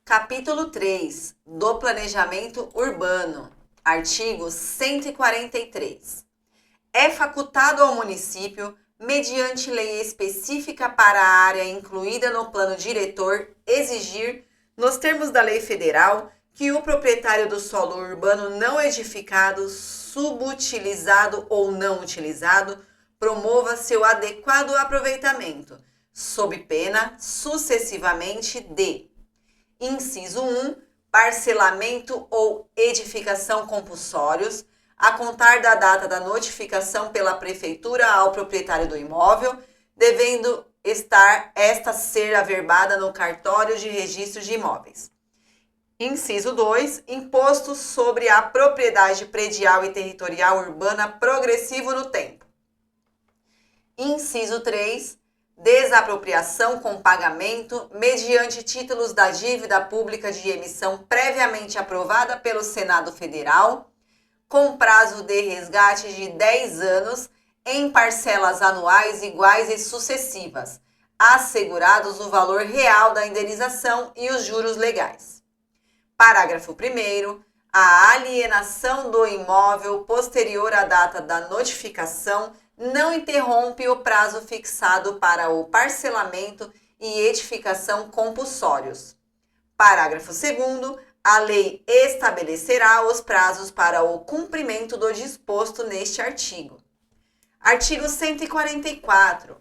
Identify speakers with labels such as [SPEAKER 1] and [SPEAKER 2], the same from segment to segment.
[SPEAKER 1] Capítulo 3 do Planejamento Urbano, artigo 143. É facultado ao município, mediante lei específica para a área incluída no plano diretor, exigir, nos termos da lei federal, que o proprietário do solo urbano não edificado, subutilizado ou não utilizado, promova seu adequado aproveitamento, sob pena, sucessivamente, de: Inciso 1. Parcelamento ou edificação compulsórios, a contar da data da notificação pela Prefeitura ao proprietário do imóvel, devendo esta ser averbada no cartório de registro de imóveis. Inciso 2. Imposto sobre a propriedade predial e territorial urbana progressivo no tempo. Inciso 3. Desapropriação com pagamento mediante títulos da dívida pública de emissão previamente aprovada pelo Senado Federal, com prazo de resgate de 10 anos em parcelas anuais iguais e sucessivas, assegurados o valor real da indenização e os juros legais. Parágrafo 1º. A alienação do imóvel posterior à data da notificação não interrompe o prazo fixado para o parcelamento e edificação compulsórios. Parágrafo 2º. A lei estabelecerá os prazos para o cumprimento do disposto neste artigo. Artigo 144.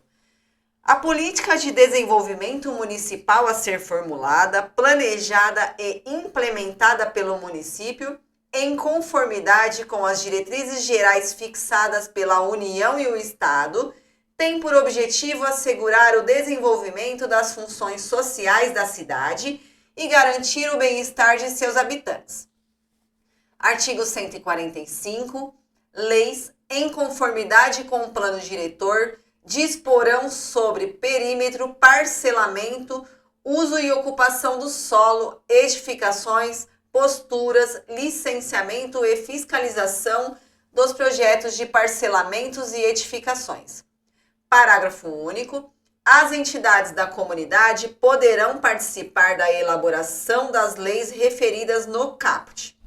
[SPEAKER 1] A política de desenvolvimento municipal a ser formulada, planejada e implementada pelo município, em conformidade com as diretrizes gerais fixadas pela União e o Estado, tem por objetivo assegurar o desenvolvimento das funções sociais da cidade e garantir o bem-estar de seus habitantes. Artigo 145. Leis, em conformidade com o plano diretor, disporão sobre perímetro, parcelamento, uso e ocupação do solo, edificações, posturas, licenciamento e fiscalização dos projetos de parcelamentos e edificações. Parágrafo único. As entidades da comunidade poderão participar da elaboração das leis referidas no caput.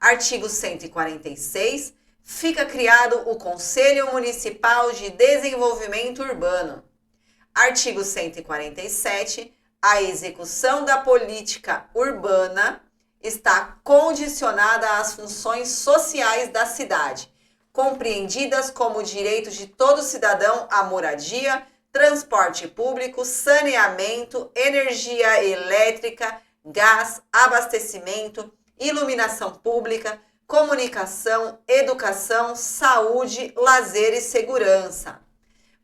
[SPEAKER 1] Artigo 146. Fica criado o Conselho Municipal de Desenvolvimento Urbano. Artigo 147. A execução da política urbana está condicionada às funções sociais da cidade, compreendidas como o direito de todo cidadão à moradia, transporte público, saneamento, energia elétrica, gás, abastecimento, iluminação pública, comunicação, educação, saúde, lazer e segurança.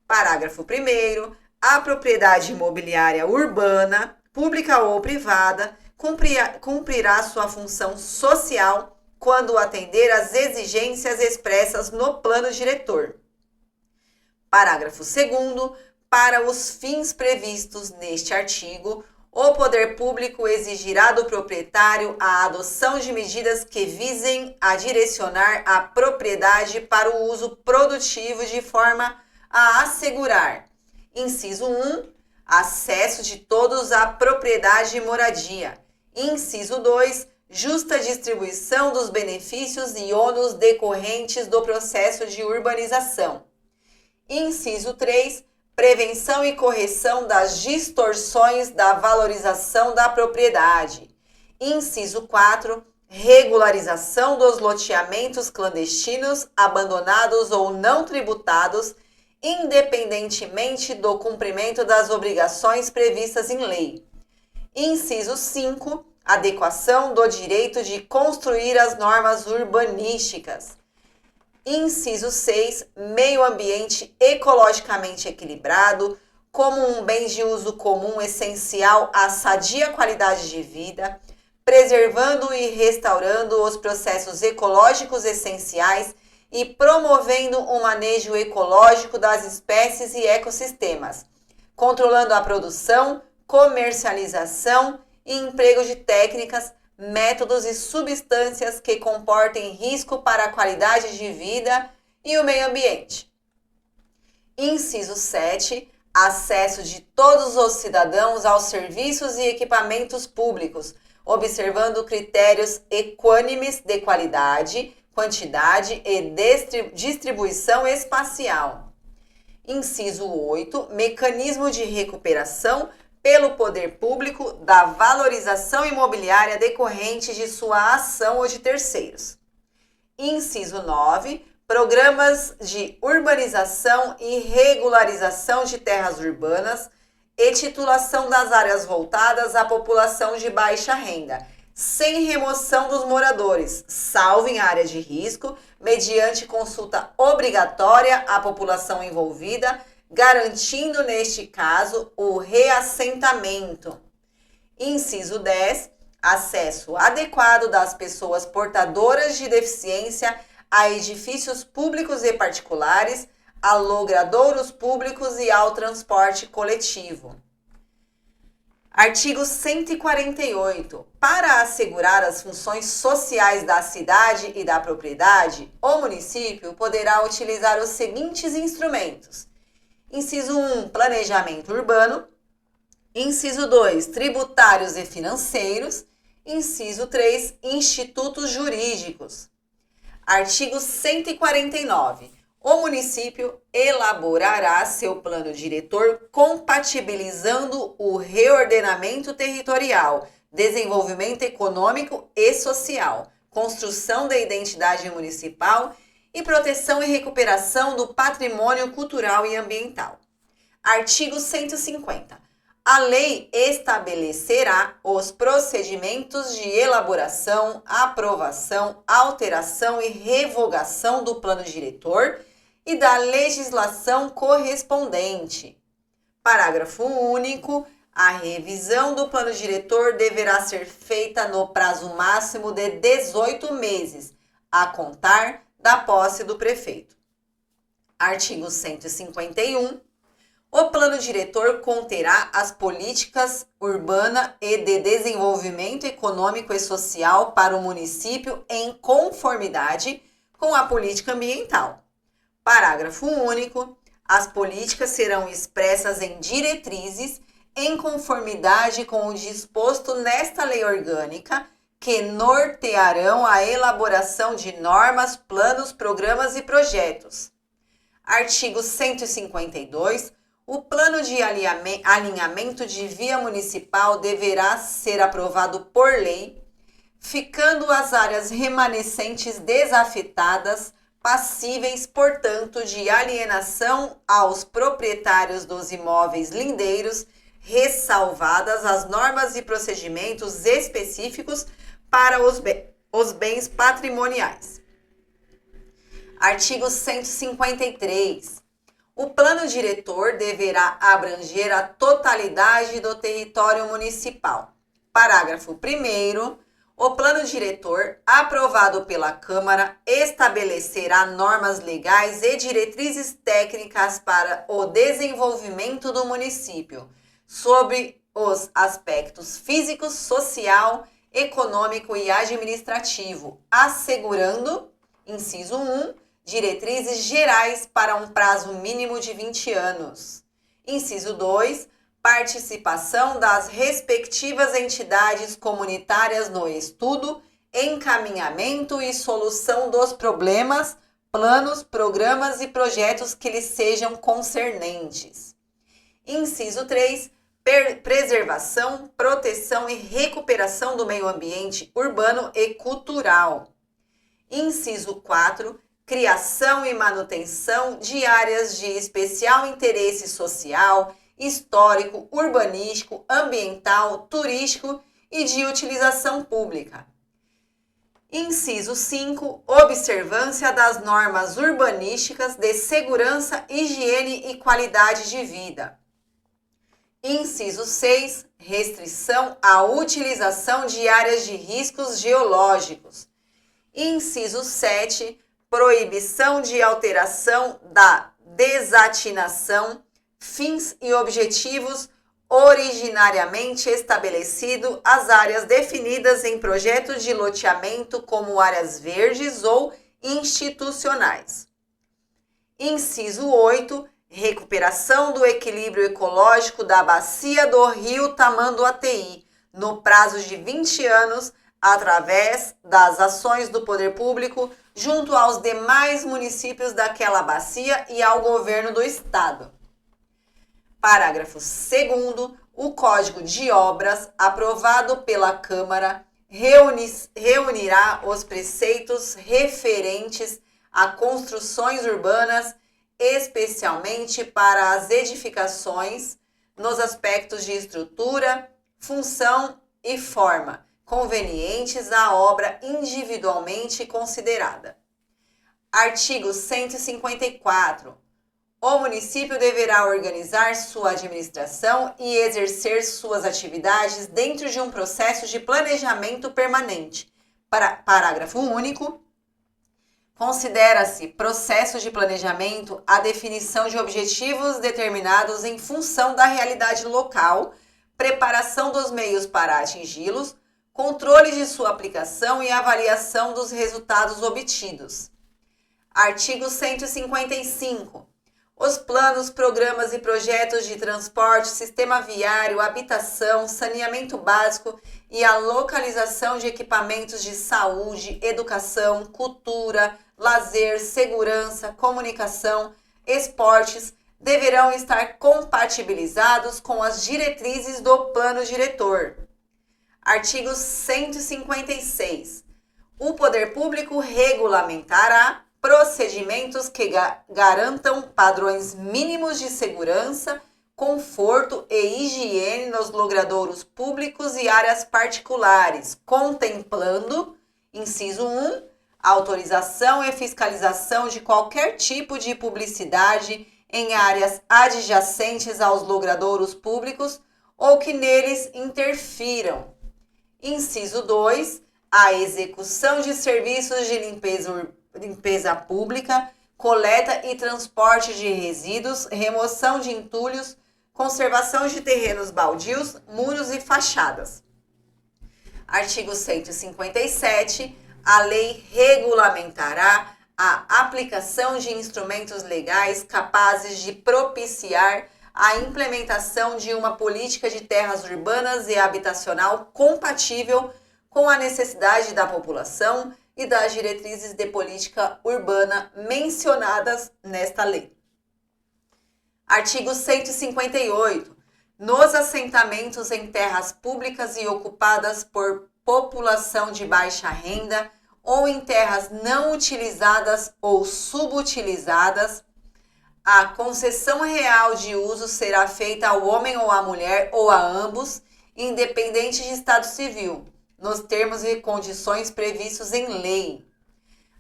[SPEAKER 1] Parágrafo 1º. A propriedade imobiliária urbana, pública ou privada, cumprirá sua função social quando atender às exigências expressas no plano diretor. Parágrafo 2º. Para os fins previstos neste artigo, o poder público exigirá do proprietário a adoção de medidas que visem a direcionar a propriedade para o uso produtivo de forma a assegurar: inciso 1, acesso de todos à propriedade e moradia; inciso 2, justa distribuição dos benefícios e ônus decorrentes do processo de urbanização; inciso 3, prevenção e correção das distorções da valorização da propriedade; inciso 4, regularização dos loteamentos clandestinos, abandonados ou não tributados, independentemente do cumprimento das obrigações previstas em lei; inciso 5, adequação do direito de construir às normas urbanísticas; inciso 6, meio ambiente ecologicamente equilibrado, como um bem de uso comum essencial à sadia qualidade de vida, preservando e restaurando os processos ecológicos essenciais e promovendo o manejo ecológico das espécies e ecossistemas, controlando a produção, comercialização e emprego de técnicas, métodos e substâncias que comportem risco para a qualidade de vida e o meio ambiente. Inciso 7. acesso de todos os cidadãos aos serviços e equipamentos públicos, observando critérios equânimes de qualidade, quantidade e distribuição espacial. Inciso 8. Mecanismo de recuperação pelo poder público da valorização imobiliária decorrente de sua ação ou de terceiros. Inciso 9. Programas de urbanização e regularização de terras urbanas e titulação das áreas voltadas à população de baixa renda, sem remoção dos moradores, salvo em área de risco, mediante consulta obrigatória à população envolvida, garantindo, neste caso, o reassentamento. Inciso 10. Acesso adequado das pessoas portadoras de deficiência a edifícios públicos e particulares, a logradouros públicos e ao transporte coletivo. Artigo 148. Para assegurar as funções sociais da cidade e da propriedade, o município poderá utilizar os seguintes instrumentos. Inciso 1. Planejamento urbano. Inciso 2. Tributários e financeiros. Inciso 3. Institutos jurídicos. Artigo 149. O município elaborará seu plano diretor compatibilizando o reordenamento territorial, desenvolvimento econômico e social, construção da identidade municipal e proteção e recuperação do patrimônio cultural e ambiental. Artigo 150. A lei estabelecerá os procedimentos de elaboração, aprovação, alteração e revogação do plano diretor e da legislação correspondente. Parágrafo único. A revisão do plano diretor deverá ser feita no prazo máximo de 18 meses, a contar da posse do prefeito. Artigo 151. O plano diretor conterá as políticas urbana e de desenvolvimento econômico e social para o município em conformidade com a política ambiental. Parágrafo único. As políticas serão expressas em diretrizes em conformidade com o disposto nesta lei orgânica, que nortearão a elaboração de normas, planos, programas e projetos. Artigo 152. O plano de alinhamento de via municipal deverá ser aprovado por lei, ficando as áreas remanescentes desafetadas, passíveis, portanto, de alienação aos proprietários dos imóveis lindeiros, ressalvadas as normas e procedimentos específicos para os bens patrimoniais. Artigo 153. O plano diretor deverá abranger a totalidade do território municipal. Parágrafo 1º. O plano diretor, aprovado pela Câmara, estabelecerá normas legais e diretrizes técnicas para o desenvolvimento do município, sobre os aspectos físico, social, econômico e administrativo, assegurando, inciso 1, diretrizes gerais para um prazo mínimo de 20 anos. Inciso 2. Participação das respectivas entidades comunitárias no estudo, encaminhamento e solução dos problemas, planos, programas e projetos que lhes sejam concernentes. Inciso 3. Preservação, proteção e recuperação do meio ambiente urbano e cultural. Inciso 4. Criação e manutenção de áreas de especial interesse social, histórico, urbanístico, ambiental, turístico e de utilização pública. Inciso 5. Observância das normas urbanísticas de segurança, higiene e qualidade de vida. Inciso 6. Restrição à utilização de áreas de riscos geológicos. Inciso 7. Proibição de alteração da desatinação, fins e objetivos originariamente estabelecido às áreas definidas em projeto de loteamento como áreas verdes ou institucionais. Inciso 8. recuperação do equilíbrio ecológico da bacia do Rio Tamanduateí, no prazo de 20 anos, através das ações do poder público junto aos demais municípios daquela bacia e ao governo do estado. Parágrafo 2º. O Código de Obras, aprovado pela Câmara, reunirá os preceitos referentes a construções urbanas, especialmente para as edificações, nos aspectos de estrutura, função e forma, convenientes à obra individualmente considerada. Artigo 154. O município deverá organizar sua administração e exercer suas atividades dentro de um processo de planejamento permanente. Parágrafo único. Considera-se processo de planejamento a definição de objetivos determinados em função da realidade local, preparação dos meios para atingi-los, controle de sua aplicação e avaliação dos resultados obtidos. Artigo 155. Os planos, programas e projetos de transporte, sistema viário, habitação, saneamento básico e a localização de equipamentos de saúde, educação, cultura, lazer, segurança, comunicação, esportes deverão estar compatibilizados com as diretrizes do plano diretor. Artigo 156. O poder público regulamentará procedimentos que garantam padrões mínimos de segurança, conforto e higiene nos logradouros públicos e áreas particulares, contemplando, inciso 1, a autorização e fiscalização de qualquer tipo de publicidade em áreas adjacentes aos logradouros públicos ou que neles interfiram. Inciso 2, a execução de serviços de limpeza pública, coleta e transporte de resíduos, remoção de entulhos, conservação de terrenos baldios, muros e fachadas. Artigo 157. A lei regulamentará a aplicação de instrumentos legais capazes de propiciar a implementação de uma política de terras urbanas e habitacional compatível com a necessidade da população e das diretrizes de política urbana mencionadas nesta lei. Artigo 158. Nos assentamentos em terras públicas e ocupadas por população de baixa renda ou em terras não utilizadas ou subutilizadas, a concessão real de uso será feita ao homem ou à mulher ou a ambos, independente de estado civil, nos termos e condições previstos em lei.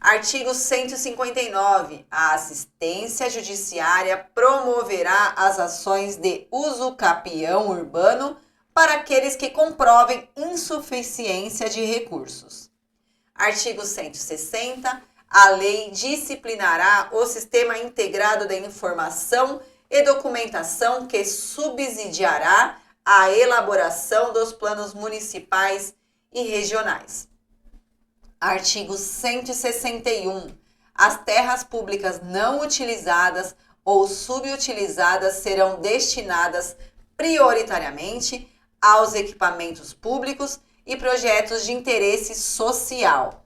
[SPEAKER 1] Artigo 159. A assistência judiciária promoverá as ações de uso capião urbano para aqueles que comprovem insuficiência de recursos. Artigo 160. A lei disciplinará o Sistema Integrado de Informação e Documentação que subsidiará a elaboração dos planos municipais e regionais. Artigo 161. As terras públicas não utilizadas ou subutilizadas serão destinadas prioritariamente aos equipamentos públicos e projetos de interesse social.